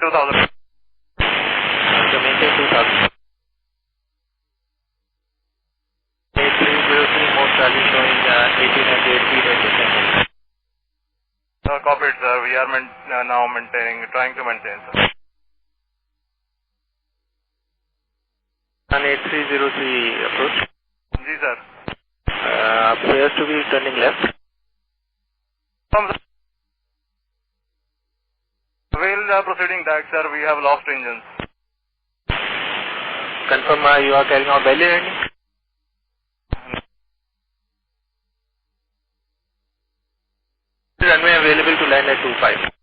2000. So maintain 2000. 8303 most value showing 1800 feet at descending. Copied, sir. We are now trying to maintain, sir. 8303 approach. Ji, sir. Appears to be turning left. While proceeding back, sir, we have lost engines. Confirm you are carrying out belly landing. Runway available to land at 25.